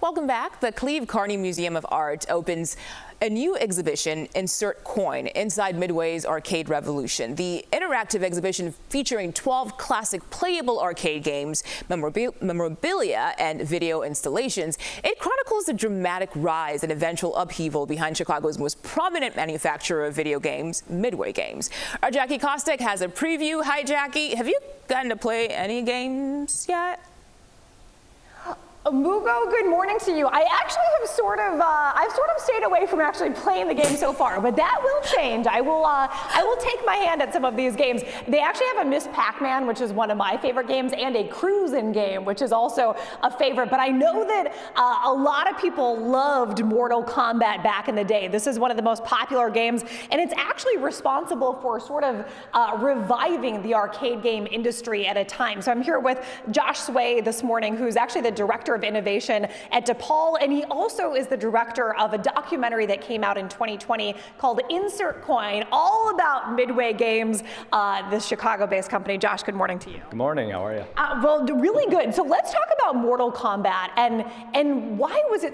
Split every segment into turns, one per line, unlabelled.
Welcome back. The Cleve Carney Museum of Art opens a new exhibition, Insert Coin, inside Midway's Arcade Revolution. The interactive exhibition featuring 12 classic playable arcade games, memorabilia, and video installations. It chronicles the dramatic rise and eventual upheaval behind Chicago's most prominent manufacturer of video games, Midway Games. Our Jackie Kostek has a preview. Hi, Jackie. Have you gotten to play any games yet?
Mugo, good morning to you. I actually have I've sort of stayed away from actually playing the game so far, but that will change. I will take my hand at some of these games. They actually have a Miss Pac-Man, which is one of my favorite games, and a cruising game, which is also a favorite. But I know that a lot of people loved Mortal Kombat back in the day. This is one of the most popular games, and it's actually responsible for sort of reviving the arcade game industry at a time. So I'm here with Josh Sway this morning, who's actually the director of innovation at DePaul, and he also is the director of a documentary that came out in 2020 called Insert Coin, all about Midway Games, this Chicago-based company. Josh, good morning to you.
Good morning, how are you?
Well, really good. So let's talk about Mortal Kombat and why was it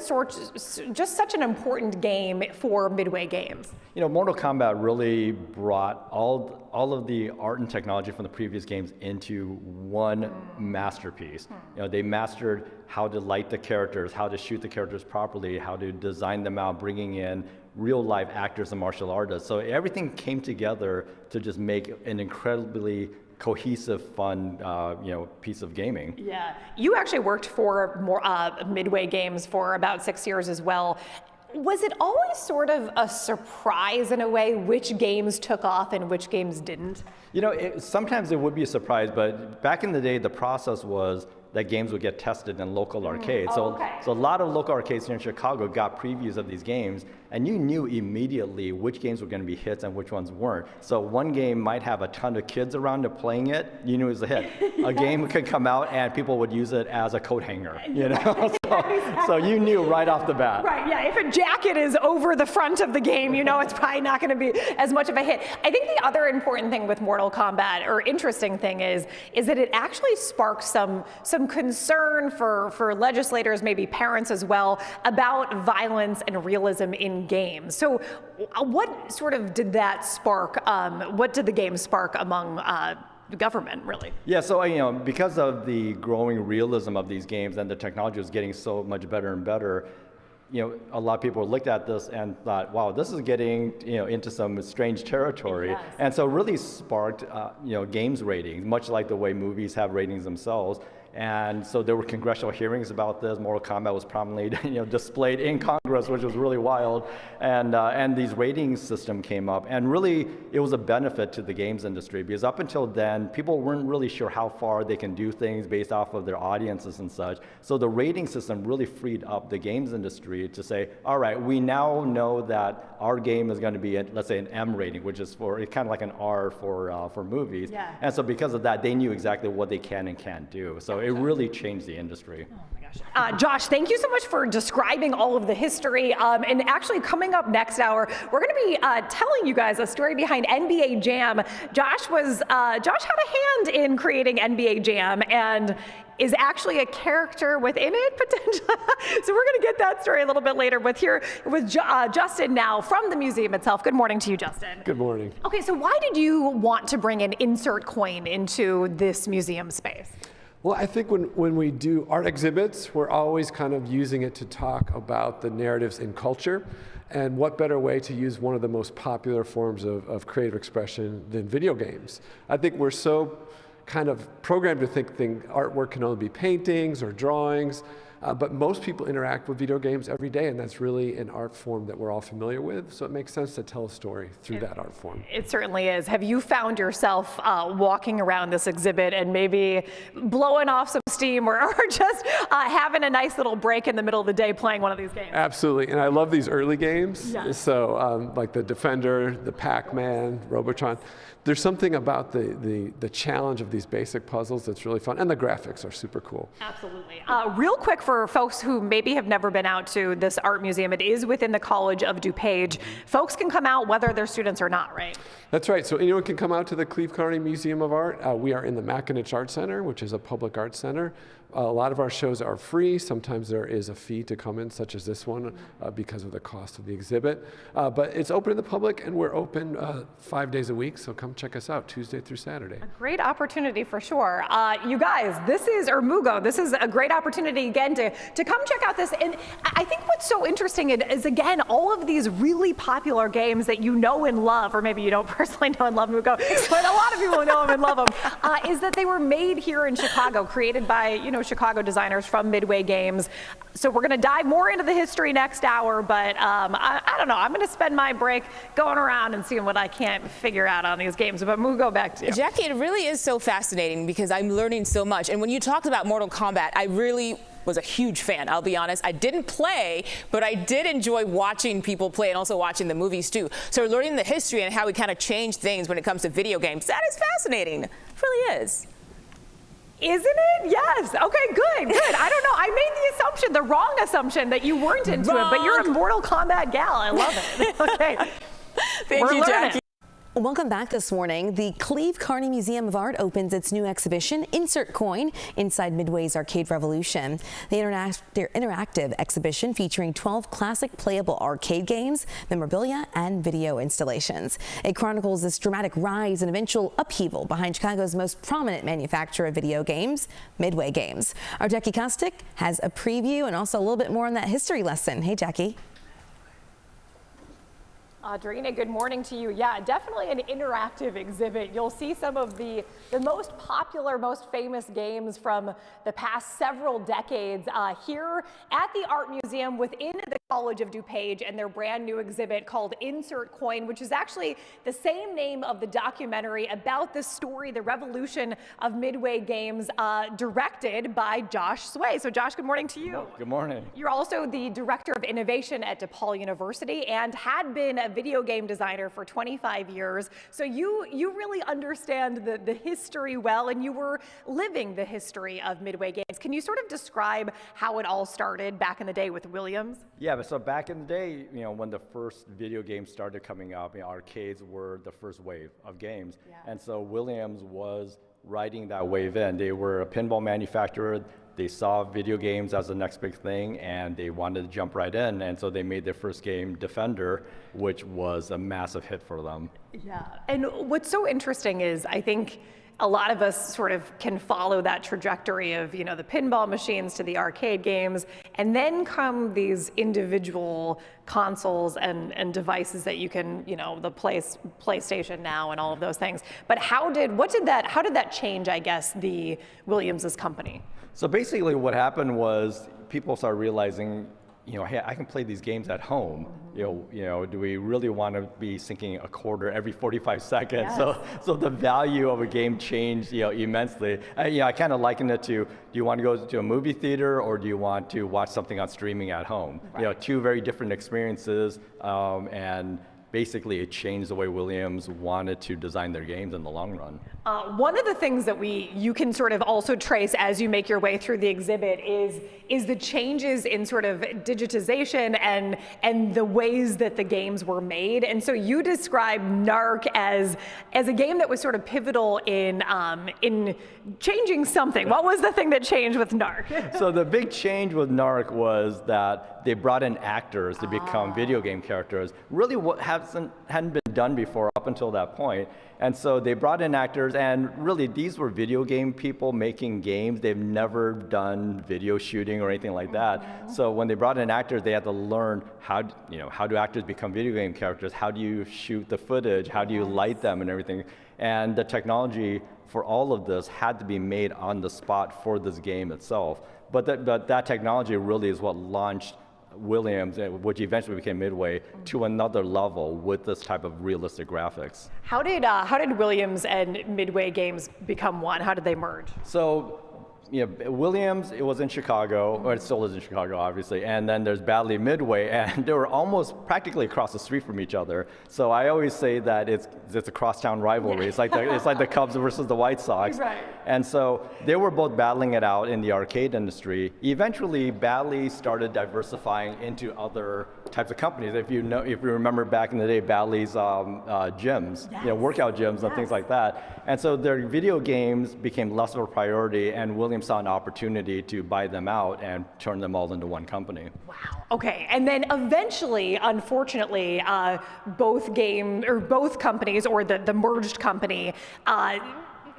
just such an important game for Midway Games?
You know, Mortal Kombat really brought all of the art and technology from the previous games into one masterpiece. You know, they mastered how to light the characters, how to shoot the characters properly, how to design them out, bringing in real live actors and martial artists. So everything came together to just make an incredibly cohesive, fun, piece of gaming.
Yeah, you actually worked for Midway Games for about 6 years as well. Was it always sort of a surprise in a way which games took off and which games didn't?
You know, sometimes it would be a surprise, but back in the day, the process was that games would get tested in local arcades. So a lot of local arcades here in Chicago got previews of these games, and you knew immediately which games were going to be hits and which ones weren't. So one game might have a ton of kids around it playing it, you knew it was a hit. A game could come out and people would use it as a coat hanger, you know? So you knew right off the bat.
Right, yeah, if a jacket is over the front of the game, you know it's probably not going to be as much of a hit. I think the other important thing with Mortal Kombat, or interesting thing is that it actually sparked some concern for legislators, maybe parents as well, about violence and realism in games. So what sort of did that spark, what did the game spark among the government, really?
Yeah, so because of the growing realism of these games and the technology was getting so much better and better, a lot of people looked at this and thought, wow, this is getting into some strange territory.
Yes.
And so it really sparked games ratings, much like the way movies have ratings themselves. And so there were congressional hearings about this. Mortal Kombat was prominently displayed in Congress, which was really wild. And these ratings system came up. And really, it was a benefit to the games industry, because up until then, people weren't really sure how far they can do things based off of their audiences and such. So the rating system really freed up the games industry to say, all right, we now know that our game is going to be, let's say, an M rating, which is kind of like an R for movies.
Yeah.
And so because of that, they knew exactly what they can and can't do. So it really changed the industry.
Oh my gosh. Josh, thank you so much for describing all of the history. And actually, coming up next hour, we're going to be telling you guys a story behind NBA Jam. Josh had a hand in creating NBA Jam and is actually a character within it, potentially. So we're going to get that story a little bit later with Justin now from the museum itself. Good morning to you, Justin.
Good morning.
Okay, so why did you want to bring an Insert Coin into this museum space?
Well, I think when we do art exhibits, we're always kind of using it to talk about the narratives in culture. And what better way to use one of the most popular forms of creative expression than video games? I think we're so kind of programmed to think artwork can only be paintings or drawings, but most people interact with video games every day, and that's really an art form that we're all familiar with, so it makes sense to tell a story through that art form.
It certainly is. Have you found yourself walking around this exhibit and maybe blowing off some steam or just having a nice little break in the middle of the day playing one of these games?
Absolutely, and I love these early games.
Yes.
So like the Defender, the Pac-Man, Robotron. There's something about the challenge of these basic puzzles that's really fun, and the graphics are super cool.
Absolutely. Real quick for folks who maybe have never been out to this art museum, it is within the College of DuPage. Folks can come out whether they're students or not, right?
That's right. So anyone can come out to the Cleve Carney Museum of Art. We are in the Mackinac Art Center, which is a public art center. A lot of our shows are free. Sometimes there is a fee to come in, such as this one, because of the cost of the exhibit. But it's open to the public, and we're open 5 days a week, so come check us out Tuesday through Saturday.
A great opportunity for sure. You guys, this is a great opportunity again to come check out this. And I think what's so interesting is, again, all of these really popular games that you know and love, or maybe you don't personally know and love Mugo, but a lot of people know them and love them, is that they were made here in Chicago, created by, Chicago designers from Midway Games. So we're going to dive more into the history next hour, but I don't know. I'm going to spend my break going around and seeing what I can't figure out on these games. But Mugo, back to you.
Jackie, it really is so fascinating because I'm learning so much. And when you talked about Mortal Kombat, I really was a huge fan, I'll be honest. I didn't play, but I did enjoy watching people play and also watching the movies too. So learning the history and how we kind of change things when it comes to video games, that is fascinating. It really is.
Isn't it? Yes. Okay, good. I don't know. I made the assumption, the wrong assumption, that you weren't into it, but you're a Mortal Kombat gal. I love it. Okay.
Thank you, Jackie.
Welcome back this morning. The Cleve Carney Museum of Art opens its new exhibition, Insert Coin, inside Midway's Arcade Revolution. The interactive exhibition featuring 12 classic playable arcade games, memorabilia, and video installations. It chronicles this dramatic rise and eventual upheaval behind Chicago's most prominent manufacturer of video games, Midway Games. Our Jackie Kostick has a preview and also a little bit more on that history lesson. Hey, Jackie.
Audrina, good morning to you. Yeah, definitely an interactive exhibit. You'll see some of the most popular, most famous games from the past several decades here at the Art Museum within the College of DuPage and their brand new exhibit called Insert Coin, which is actually the same name of the documentary about the story, the revolution of Midway Games, directed by Josh Sway. So Josh, good morning to you.
Good morning.
You're also the Director of Innovation at DePaul University and had been a video game designer for 25 years. So you really understand the history well, and you were living the history of Midway Games. Can you sort of describe how it all started back in the day with Williams?
Yeah, but so back in the day, when the first video games started coming up, arcades were the first wave of games.
Yeah.
And so Williams was riding that wave in. They were a pinball manufacturer. They saw video games as the next big thing, and they wanted to jump right in. And so they made their first game, Defender, which was a massive hit for them.
Yeah, and what's so interesting is I think a lot of us sort of can follow that trajectory of, the pinball machines to the arcade games, and then come these individual consoles and devices that you can, the PlayStation Now and all of those things. But how did that change, I guess, the Williams' company?
So basically what happened was people started realizing, hey, I can play these games at home. Do we really want to be sinking a quarter every 45 seconds?
Yes.
So the value of a game changed, immensely. I kind of liken it to, do you want to go to a movie theater or do you want to watch something on streaming at home?
Right.
Two very different experiences, and basically it changed the way Williams wanted to design their games in the long run.
One of the things that you can sort of also trace as you make your way through the exhibit is the changes in sort of digitization and the ways that the games were made. And so you describe Narc as a game that was sort of pivotal in changing something. What was the thing that changed with Narc?
So the big change with Narc was that they brought in actors to become video game characters. Really what hadn't been done before up until that point. And so they brought in actors, and really these were video game people making games. They've never done video shooting or anything like that. So when they brought in actors, they had to learn how do actors become video game characters? How do you shoot the footage? How do you light them and everything? And the technology for all of this had to be made on the spot for this game itself. But that technology really is what launched Williams, which eventually became Midway, to another level with this type of realistic graphics.
How did Williams and Midway Games become one? How did they merge?
So, Williams, it was in Chicago, or it still is in Chicago, obviously, and then there's Badley Midway, and they were almost practically across the street from each other. So I always say that it's a crosstown rivalry. It's like the Cubs versus the White Sox.
Right.
And so they were both battling it out in the arcade industry. Eventually, Badley started diversifying into other types of companies. If you remember back in the day, Bally's gyms, workout gyms and things like that. And so their video games became less of a priority, and Williams saw an opportunity to buy them out and turn them all into one company.
Wow. Okay, and then eventually, unfortunately, both companies, or the merged company,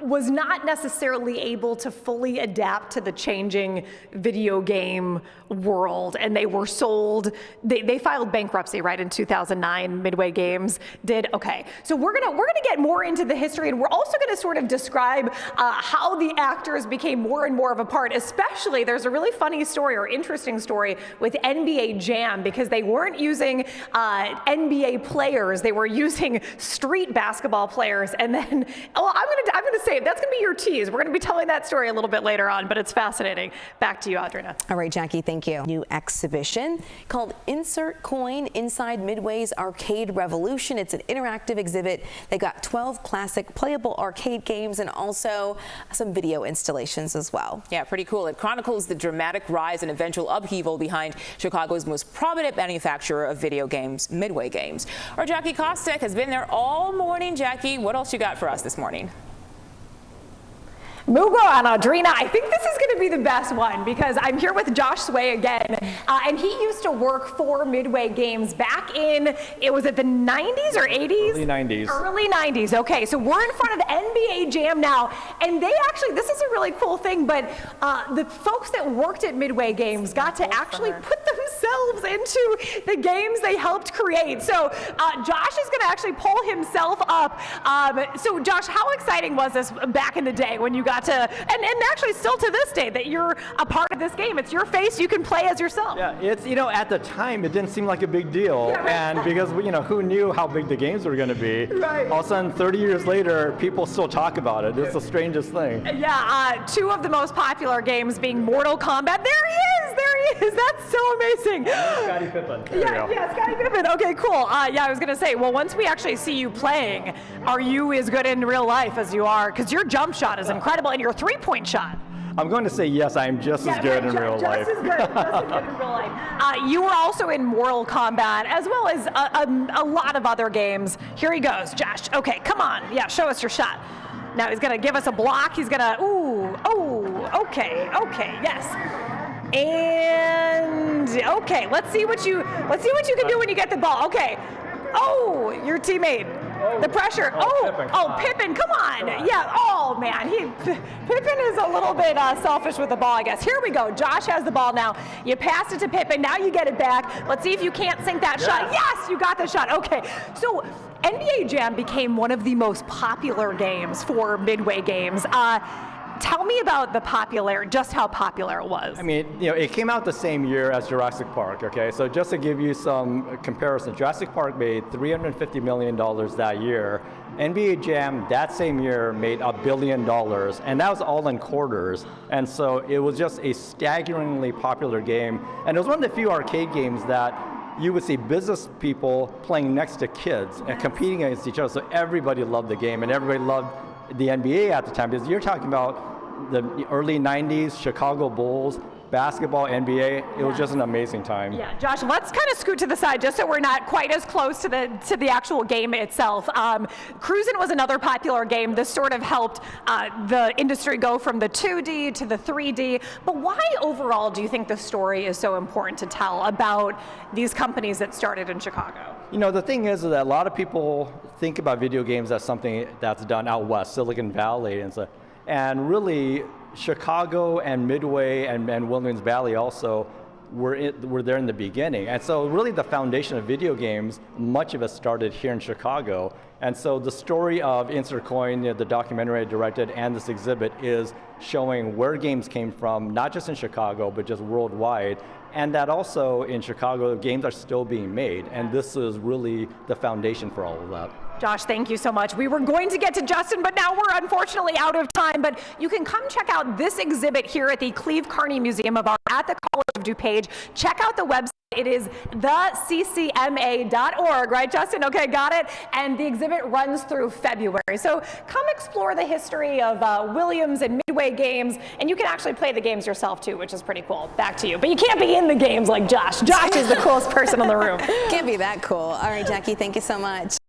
was not necessarily able to fully adapt to the changing video game world, and they were sold. They filed bankruptcy right in 2009. Midway Games did. Okay, so we're gonna get more into the history, and we're also gonna sort of describe how the actors became more and more of a part. Especially, there's a really funny story or interesting story with NBA Jam, because they weren't using NBA players; they were using street basketball players. And then, well, I'm gonna say that's going to be your tease. We're going to be telling that story a little bit later on, but it's fascinating. Back to you, Audrina.
All right, Jackie, thank you. New exhibition called Insert Coin inside Midway's Arcade Revolution. It's an interactive exhibit. They got 12 classic playable arcade games and also some video installations as well.
Yeah, pretty cool. It chronicles the dramatic rise and eventual upheaval behind Chicago's most prominent manufacturer of video games, Midway Games. Our Jackie Kostek has been there all morning. Jackie, what else you got for us this morning?
Mugo and Audrina, I think this is going to be the best one, because I'm here with Josh Sway again, and he used to work for Midway Games back in, was it the 90s or 80s?
Early 90s.
Early 90s, okay, so we're in front of NBA Jam now, and they actually, this is a really cool thing, but the folks that worked at Midway Games got to actually put themselves into the games they helped create. So Josh is going to actually pull himself up. So Josh, how exciting was this back in the day when you got to, and actually still to this day, that you're a part of this game? It's your face, you can play as yourself.
Yeah, it's, at the time it didn't seem like a big deal,
yeah, right.
And because, who knew how big the games were going to be?
Right.
All of a sudden, 30 years later, people still talk about it. It's the strangest thing.
Yeah, two of the most popular games being Mortal Kombat. There he is, that's so amazing.
Scottie Pippen.
Yeah, Scottie Pippen. Okay, cool. Yeah, I was gonna say, well, once we actually see you playing, are you as good in real life as you are? Because your jump shot is incredible, and your three-point shot.
I'm going to say yes, I'm just as good in real life.
Just as good in real life. You were also in Mortal Kombat, as well as a lot of other games. Here he goes, Josh. Okay, come on. Yeah, show us your shot. Now he's gonna give us a block. He's gonna, okay, yes. And okay, let's see what you can do when you get the ball. Okay. Oh, your teammate. The pressure. Pippen, come on. Yeah. Oh man, Pippen is a little bit selfish with the ball, I guess. Here we go. Josh has the ball now. You passed it to Pippen. Now you get it back. Let's see if you can't sink that shot. Yes, you got the shot. Okay. So NBA Jam became one of the most popular games for Midway Games. Tell me about just how popular it was.
I mean, it came out the same year as Jurassic Park, okay? So just to give you some comparison, Jurassic Park made $350 million that year. NBA Jam that same year made $1 billion, and that was all in quarters. And so it was just a staggeringly popular game. And it was one of the few arcade games that you would see business people playing next to kids and competing against each other. So everybody loved the game, and everybody loved the NBA at the time, because you're talking about the early 90s, Chicago Bulls, basketball, NBA. It was just an amazing time.
Yeah, Josh, let's kind of scoot to the side just so we're not quite as close to the actual game itself. Cruisin' was another popular game. This sort of helped the industry go from the 2D to the 3D. But why overall do you think the story is so important to tell about these companies that started in Chicago?
The thing is that a lot of people think about video games as something that's done out west, Silicon Valley, and really Chicago and Midway and Williams Valley also were there in the beginning. And so really the foundation of video games, much of it started here in Chicago. And so the story of Insert Coin, the documentary I directed, and this exhibit is showing where games came from, not just in Chicago, but just worldwide. And that also in Chicago, games are still being made. And this is really the foundation for all of that.
Josh, thank you so much. We were going to get to Justin, but now we're unfortunately out of time. But you can come check out this exhibit here at the Cleve Carney Museum of Art at the College of DuPage. Check out the website. It is theccma.org, right, Justin? Okay, got it. And the exhibit runs through February. So come explore the history of Williams and Midway games, and you can actually play the games yourself too, which is pretty cool. Back to you. But you can't be in the games like Josh. Josh is the coolest person in the room.
Can't be that cool. All right, Jackie, thank you so much.